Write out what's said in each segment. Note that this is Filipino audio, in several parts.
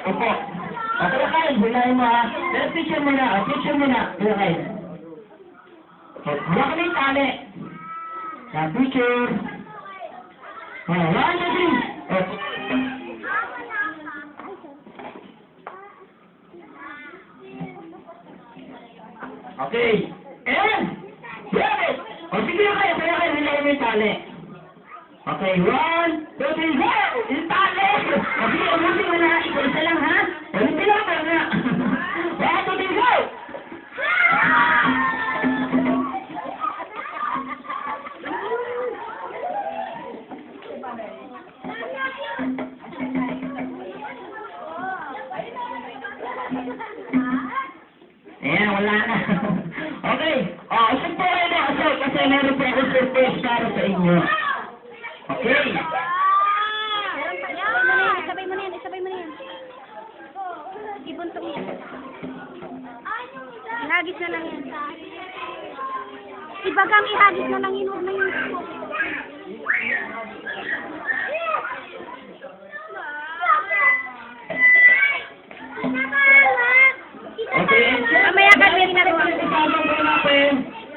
Opo. Okay, Kyle, hilahin mo ha. Pero picture mo na, picture mo na. Kaya Kyle. Wala ka na yung tali. Sa picture. One, two, three. Okay. And, grab it. O sige na kayo, hilahin mo yung tali. Okay, 1, 2, 3, go! Yung tali! Okay, ubusin mo na. Isa lang ha. Ubusin lang pa nga. 1, 2, 3, go! Ayan, wala na. Okay. Usap po kayo na usap kasi meron po ako surprise para sa inyo. Okay. Isabay mo na yan. Ibuntong yan. Ihagis na lang yan. Ibagang ihagis na lang yun. Huwag na yun. Okay. Mamaya ka din na rin.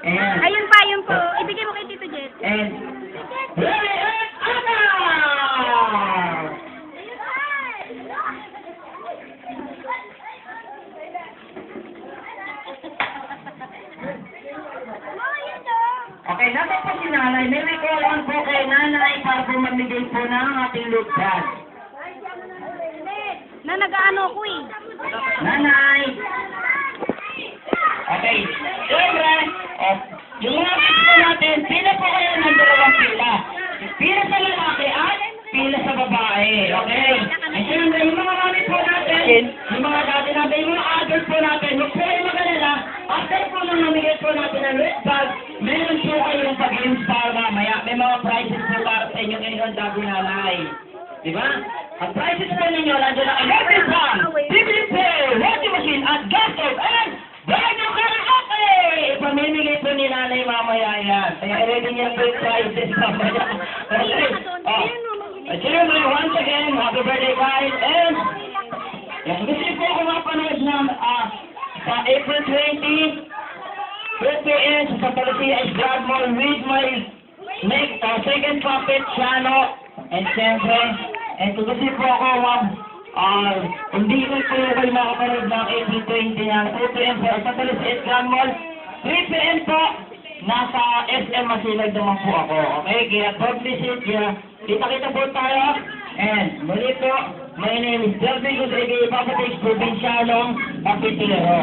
And, Ayun po. Ibigay mo kay Tito Jet. and, ready, and, Anna! Okay, nasa po si Nanay. May recall po kay Nanay para po mamigay po ng ating look bag. Na nag-ano ko eh. Nanay! Okay, siyempre, yung mga gusto natin, pila po kayo ng dalawang pila. Pila sa lalaki at pila sa babae, okay? At siyempre, yung mga gamit po natin, yung mga dati natin, yung mga adults po natin, huwag po kayo mag-alala, after po nang namigay po natin ang red bag, meron po kayong pag-install mamaya. May mga prizes po para sa inyo ngayon, Dabi Nanay. Diba? Ang prizes po ninyo, nandiyan ang electric fan, TV play, washing machine, at gas stove, and brand new karaoke! Ipamimigay po ni Nanay mamaya yan. Kaya i-ready niya po yung prizes mamaya. Okay. Siyempre, once again, happy birthday guys, and gusto niyo po ako mapanood ng sa April 20, 2 p.m. sa Palacia is Glad Mall with my second puppet, Shano, and siyempre, and kung gusto niyo po ako hindi ko po kayo makapanood ng April 20 yan. 2 p.m. sa Palacia is Glad Mall, 3 p.m. po, nasa SM Masilag naman po ako. Okay, kaya don't visit, kaya kita-kita po tayo. And muli po, my name is Delvin Guzege, Papa Takes Provincialong Kapitulero.